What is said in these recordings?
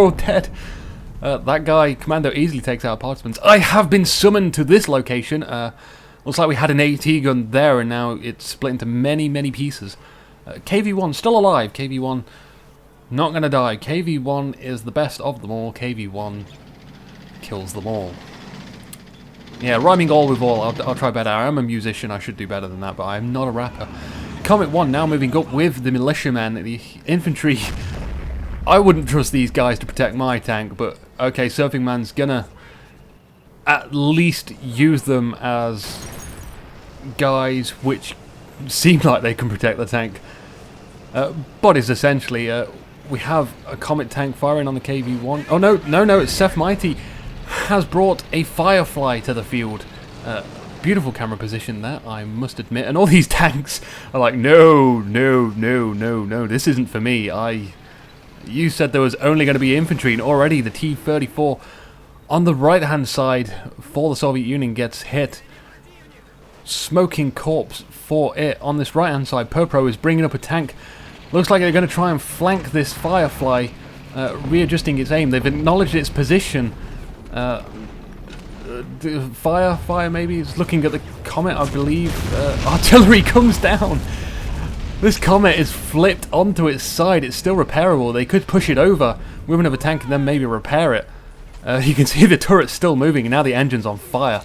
all dead. That guy, Commando, easily takes out participants. I have been summoned to this location. Looks like we had an AT gun there, and now it's split into many, many pieces. KV-1 still alive. KV-1 not going to die. KV-1 is the best of them all. KV-1 kills them all. Yeah, rhyming all with all. I'll try better. I am a musician. I should do better than that, but I'm not a rapper. Comet 1 now moving up with the militiamen. The infantry... I wouldn't trust these guys to protect my tank, but okay, Surfing Man's gonna at least use them as guys which seem like they can protect the tank. Bodies, essentially. We have a Comet tank firing on the KV-1. Oh no, it's Seth Mighty has brought a Firefly to the field. Beautiful camera position there, I must admit. And all these tanks are like, no, this isn't for me. You said there was only going to be infantry, and already the T-34 on the right-hand side for the Soviet Union gets hit. Smoking corpse for it. On this right-hand side, Perpro is bringing up a tank. Looks like they're going to try and flank this Firefly, readjusting its aim. They've acknowledged its position. Fire maybe is looking at the Comet, I believe. Artillery comes down. This Comet is flipped onto its side. It's still repairable. They could push it over with another tank and then maybe repair it. You can see the turret's still moving and now the engine's on fire.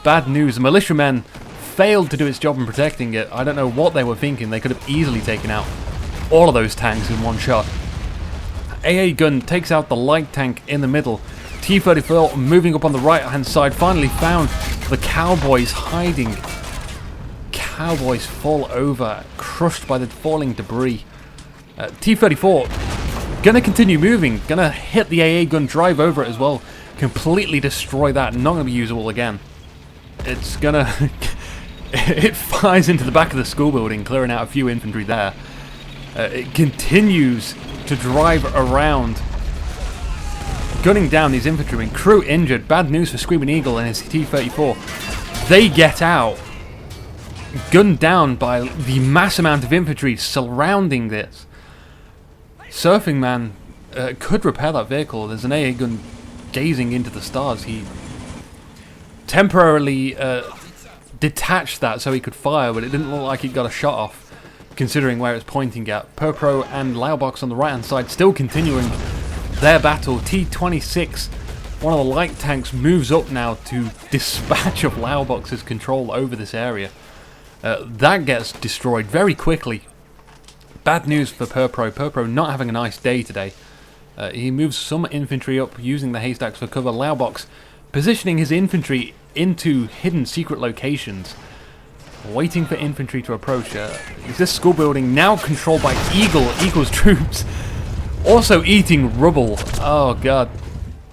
Bad news. The militiamen failed to do its job in protecting it. I don't know what they were thinking. They could have easily taken out all of those tanks in one shot. AA gun takes out the light tank in the middle. T-34 moving up on the right hand side. Finally found the cowboys hiding. Cowboys fall over, crushed by the falling debris. T-34 gonna continue moving, gonna hit the AA gun, drive over it as well, completely destroy that, not gonna be usable again. It's gonna... it flies into the back of the school building, clearing out a few infantry there. It continues to drive around, gunning down these infantrymen. Crew injured, bad news for Screaming Eagle and his T-34. They get out, gunned down by the mass amount of infantry surrounding this. Surfing Man could repair that vehicle. There's an AA gun gazing into the stars. He temporarily detached that so he could fire, but it didn't look like he got a shot off, considering where it's pointing at. Perpro and Laubox on the right hand side still continuing their battle. T-26, one of the light tanks, moves up now to dispatch of Laubox's control over this area. That gets destroyed very quickly. Bad news for Perpro. Perpro not having a nice day today. He moves some infantry up using the haystacks for cover. Laubox positioning his infantry into hidden secret locations, waiting for infantry to approach. Is this school building now controlled by Eagle's troops? Also eating rubble. Oh god.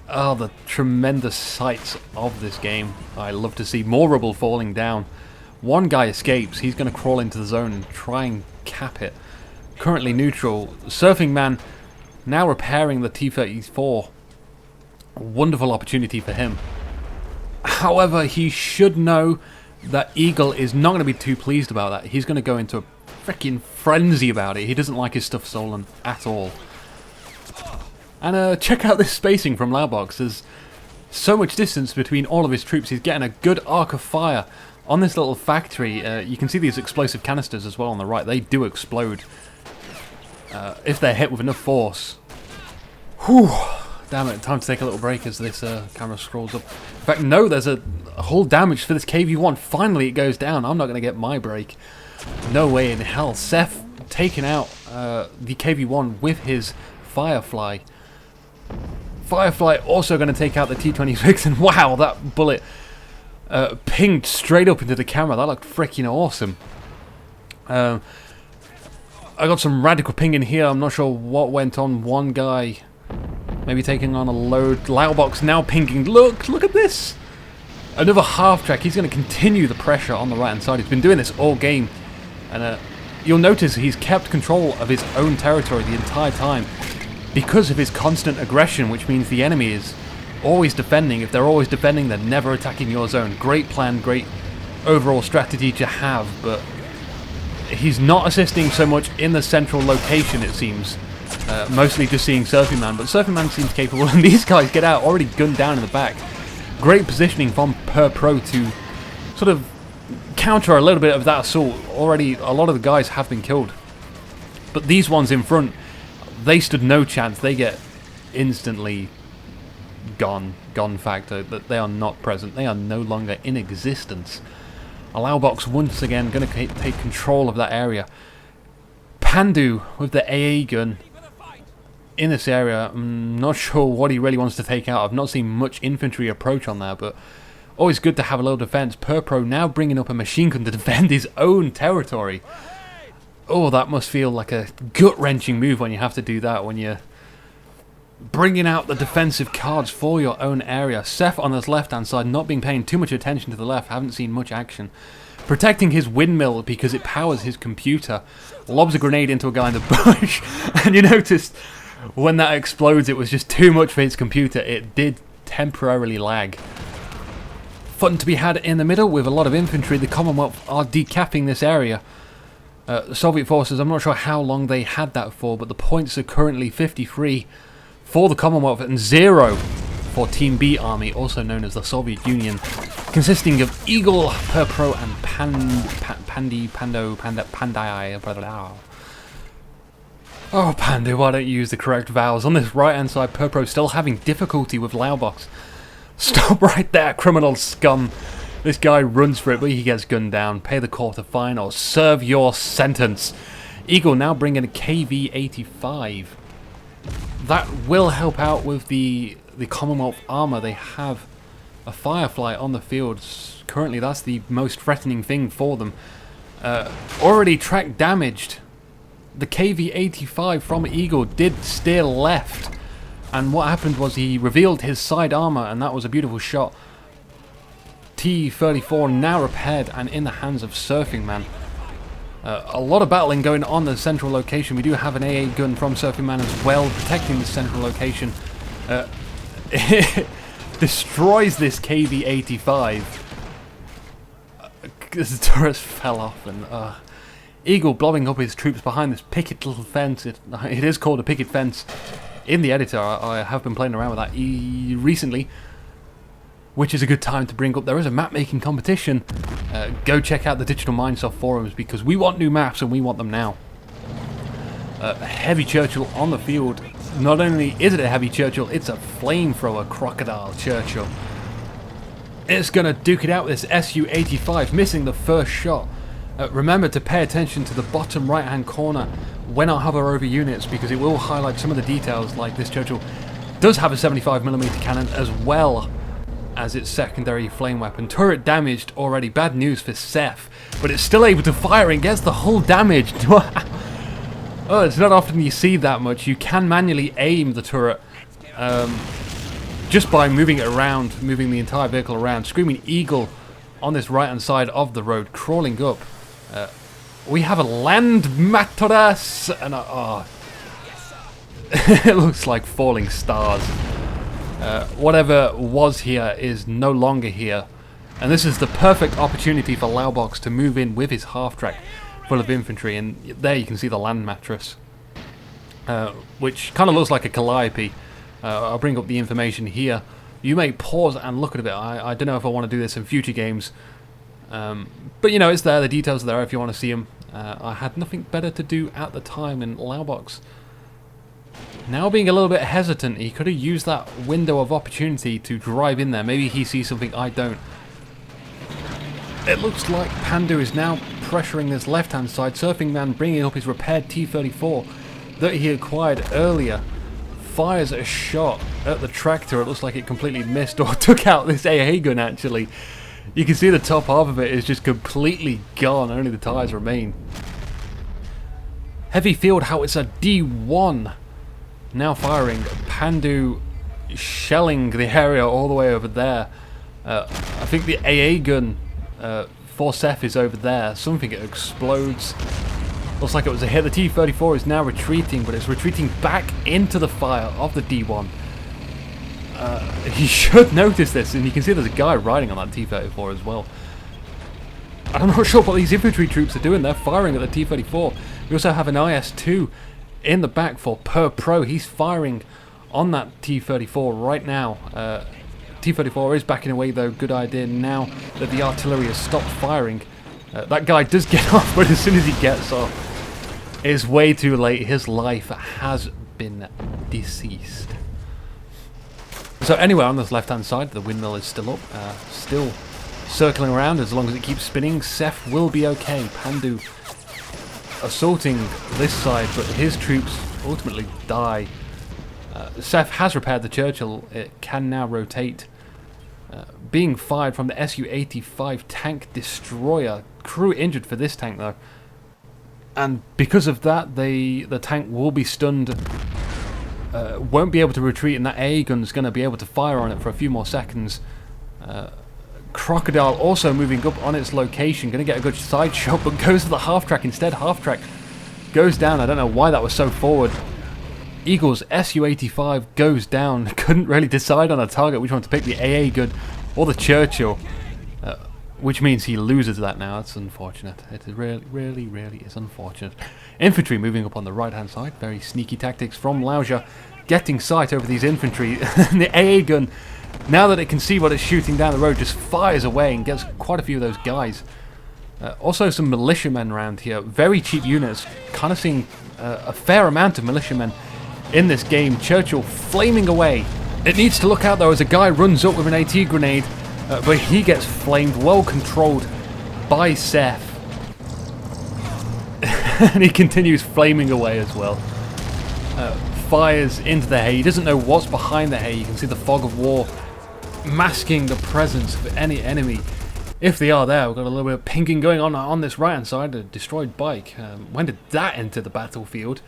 Oh, the tremendous sights of this game. I love to see more rubble falling down. One guy escapes. He's going to crawl into the zone and try and cap it. Currently neutral. Surfing Man now repairing the T-34. Wonderful opportunity for him. However, he should know that Eagle is not going to be too pleased about that. He's going to go into a freaking frenzy about it. He doesn't like his stuff stolen at all. And check out this spacing from Laubox. There's so much distance between all of his troops. He's getting a good arc of fire on this little factory. You can see these explosive canisters as well on the right. They do explode if they're hit with enough force. Whew. Damn it, time to take a little break as this camera scrolls up. In fact, no, there's a whole damage for this KV-1. Finally it goes down. I'm not going to get my break. No way in hell. Seth taking out the KV-1 with his Firefly. Firefly also going to take out the T-26, and wow, that bullet pinged straight up into the camera. That looked freaking awesome. I got some radical pinging here. I'm not sure what went on. One guy maybe taking on a load. Laubox now pinging. Look at this. Another half track. He's going to continue the pressure on the right hand side. He's been doing this all game. And you'll notice he's kept control of his own territory the entire time because of his constant aggression, which means the enemy is always defending. If they're always defending, they're never attacking your zone. Great plan, great overall strategy to have, but he's not assisting so much in the central location, it seems. Mostly just seeing Surfing Man, but Surfing Man seems capable, and these guys get out, already gunned down in the back. Great positioning from Per Pro to sort of counter a little bit of that assault. Already, a lot of the guys have been killed. But these ones in front, they stood no chance. They get instantly gone factor. That they are not present. They are no longer in existence. Allowbox once again going to take control of that area. Pandu with the AA gun in this area. I'm not sure what he really wants to take out. I've not seen much infantry approach on there, but always good to have a little defense. Purpro now bringing up a machine gun to defend his own territory. Oh, that must feel like a gut-wrenching move when you have to do that, when you're bringing out the defensive cards for your own area. Seth on this left-hand side, not being paying too much attention to the left, haven't seen much action. Protecting his windmill because it powers his computer. Lobs a grenade into a guy in the bush. And you noticed when that explodes, it was just too much for his computer. It did temporarily lag. Fun to be had in the middle with a lot of infantry. The Commonwealth are decapping this area. Soviet forces, I'm not sure how long they had that for, but the points are currently 53 for the Commonwealth and 0 for Team B Army, also known as the Soviet Union, consisting of Eagle, Purpro, and Pandai. Oh, Pandu, why don't you use the correct vowels? On this right-hand side, Purpro still having difficulty with Laubox. Stop right there, criminal scum. This guy runs for it, but he gets gunned down. Pay the court a fine or serve your sentence. Eagle now bringing a KV-85. That will help out with the Commonwealth armor. They have a Firefly on the field. Currently, that's the most threatening thing for them. Already track damaged. The KV-85 from Eagle did steer left. And what happened was he revealed his side armor, and that was a beautiful shot. T-34 now repaired and in the hands of Surfing Man. A lot of battling going on in the central location. We do have an AA gun from Surfing Man as well, protecting the central location. It destroys this KV-85. The turrets fell off, and Eagle blobbing up his troops behind this picket little fence. It is called a picket fence in the editor. I have been playing around with that recently, which is a good time to bring up. There is a map making competition. Go check out the Digital Mindsoft forums because we want new maps and we want them now. Heavy Churchill on the field. Not only is it a heavy Churchill, it's a flamethrower crocodile Churchill. It's going to duke it out with this Su-85, missing the first shot. Remember to pay attention to the bottom right hand corner when I hover over units, because it will highlight some of the details, like this Churchill does have a 75mm cannon as well as its secondary flame weapon. Turret damaged already. Bad news for Seth, but it's still able to fire and gets the hull damaged. Oh, it's not often you see that much. You can manually aim the turret just by moving it around, moving the entire vehicle around. Screaming Eagle on this right hand side of the road, crawling up. We have a land matras, and it looks like falling stars. Whatever was here is no longer here, and this is the perfect opportunity for Laubox to move in with his half-track full of infantry, and there you can see the land mattress, which kind of looks like a calliope. I'll bring up the information here. You may pause and look at it. I don't know if I want to do this in future games, but you know, it's there, the details are there if you want to see them. I had nothing better to do at the time, and Laubox now being a little bit hesitant. He could have used that window of opportunity to drive in there. Maybe he sees something I don't. It looks like Pandu is now pressuring this left-hand side. Surfing Man bringing up his repaired T-34 that he acquired earlier. Fires a shot at the tractor. It looks like it completely missed or took out this AA gun, actually. You can see the top half of it is just completely gone. Only the tyres remain. Heavy field howitzer D1 now firing. Pandu shelling the area all the way over there. I think the AA gun for Seth is over there. Something explodes. Looks like it was a hit. The T-34 is now retreating, but it's retreating back into the fire of the D1. You should notice this, and you can see there's a guy riding on that T-34 as well. I'm not sure what these infantry troops are doing. They're firing at the T-34. We also have an IS-2 in the back for Pro. He's firing on that T-34 right now. T-34 is backing away though. Good idea now that the artillery has stopped firing. That guy does get off, but as soon as he gets off, it's way too late. His life has been deceased. So anyway, on this left-hand side, the windmill is still up, still circling around. As long as it keeps spinning, Seth will be okay. Pandu assaulting this side, but his troops ultimately die. Seth has repaired the Churchill. It can now rotate. Being fired from the Su-85 tank destroyer. Crew injured for this tank though. And because of that, the tank will be stunned. Won't be able to retreat, and that AA gun's going to be able to fire on it for a few more seconds. Crocodile also moving up on its location, going to get a good side shot, but goes to the half-track instead. Half-track goes down. I don't know why that was so forward. Eagle's Su-85 goes down. Couldn't really decide on a target which one to pick, the AA gun or the Churchill, which means he loses that now. That's unfortunate. It is really is unfortunate. Infantry moving up on the right-hand side. Very sneaky tactics from Lauscher, getting sight over these infantry. The AA gun, now that it can see what it's shooting down the road, just fires away and gets quite a few of those guys. Also some militiamen around here. Very cheap units. Kind of seeing a fair amount of militiamen in this game. Churchill flaming away. It needs to look out though as a guy runs up with an AT grenade, but he gets flamed, well controlled by Seth. And he continues flaming away as well. Fires into the hay. He doesn't know what's behind the hay. You can see the fog of war masking the presence of any enemy. If they are there, we've got a little bit of pinking going on this right hand side. A destroyed bike. When did that enter the battlefield?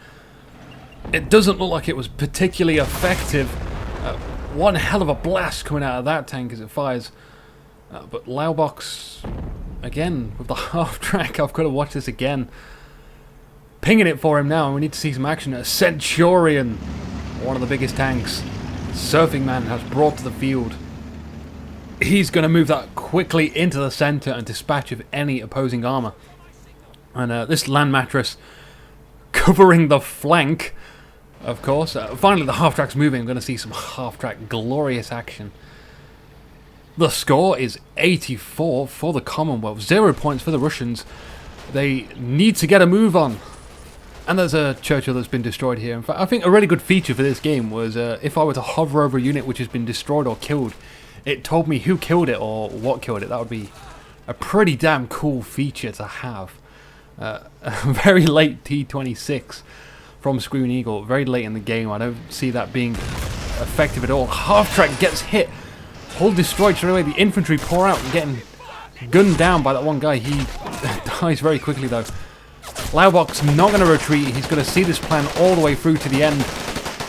It doesn't look like it was particularly effective. One hell of a blast coming out of that tank as it fires. But Laubox, again, with the half-track, I've got to watch this again. Pinging it for him now, and we need to see some action. A Centurion, one of the biggest tanks, Surfing Man has brought to the field. He's going to move that quickly into the center and dispatch of any opposing armor. And this land mattress covering the flank, of course. Finally, the half-track's moving. I'm going to see some half-track glorious action. The score is 84 for the Commonwealth. 0 points for the Russians. They need to get a move on. And there's a Churchill that's been destroyed here. In fact, I think a really good feature for this game was if I were to hover over a unit which has been destroyed or killed, it told me who killed it or what killed it. That would be a pretty damn cool feature to have. A very late T26 from Screaming Eagle. Very late in the game. I don't see that being effective at all. Half-track gets hit. Hull destroyed straight away. The infantry pour out and getting gunned down by that one guy. He dies very quickly though. Laubox not going to retreat. He's going to see this plan all the way through to the end.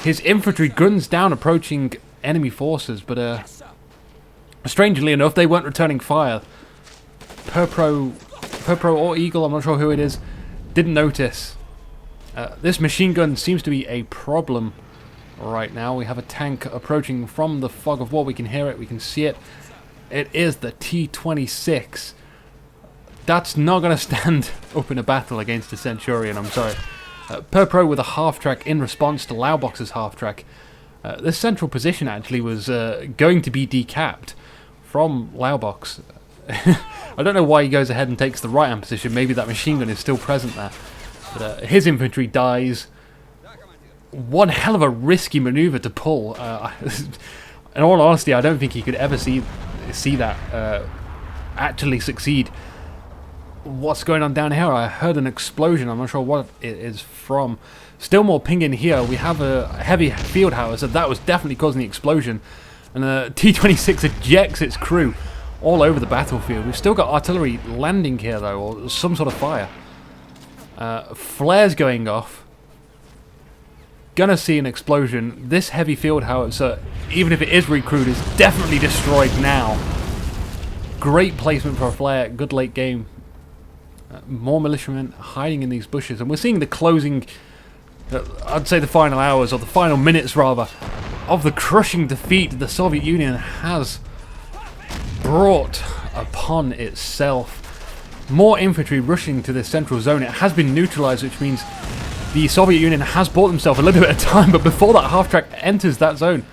His infantry guns down approaching enemy forces, but strangely enough, they weren't returning fire. Purpro or Eagle, I'm not sure who it is, didn't notice. This machine gun seems to be a problem right now. We have a tank approaching from the fog of war. We can hear it, we can see it. It is the T26. That's not going to stand up in a battle against a Centurion, I'm sorry. Purpro with a half-track in response to Laubox's half-track. This central position actually was going to be decapped from Laubox. I don't know why he goes ahead and takes the right-hand position. Maybe that machine gun is still present there. But his infantry dies. One hell of a risky maneuver to pull. In all honesty, I don't think he could ever see that actually succeed. What's going on down here? I heard an explosion. I'm not sure what it is from. Still more pinging here. We have a heavy field howitzer. That was definitely causing the explosion. And the T-26 ejects its crew all over the battlefield. We've still got artillery landing here though, or some sort of fire. Flares going off. Gonna see an explosion. This heavy field howitzer, even if it is recruited, is definitely destroyed now. Great placement for a flare. Good late game. More militiamen hiding in these bushes, and we're seeing the closing, I'd say the final hours, or the final minutes rather, of the crushing defeat the Soviet Union has brought upon itself. More infantry rushing to this central zone. It has been neutralized, which means the Soviet Union has bought themselves a little bit of time, but before that half-track enters that zone,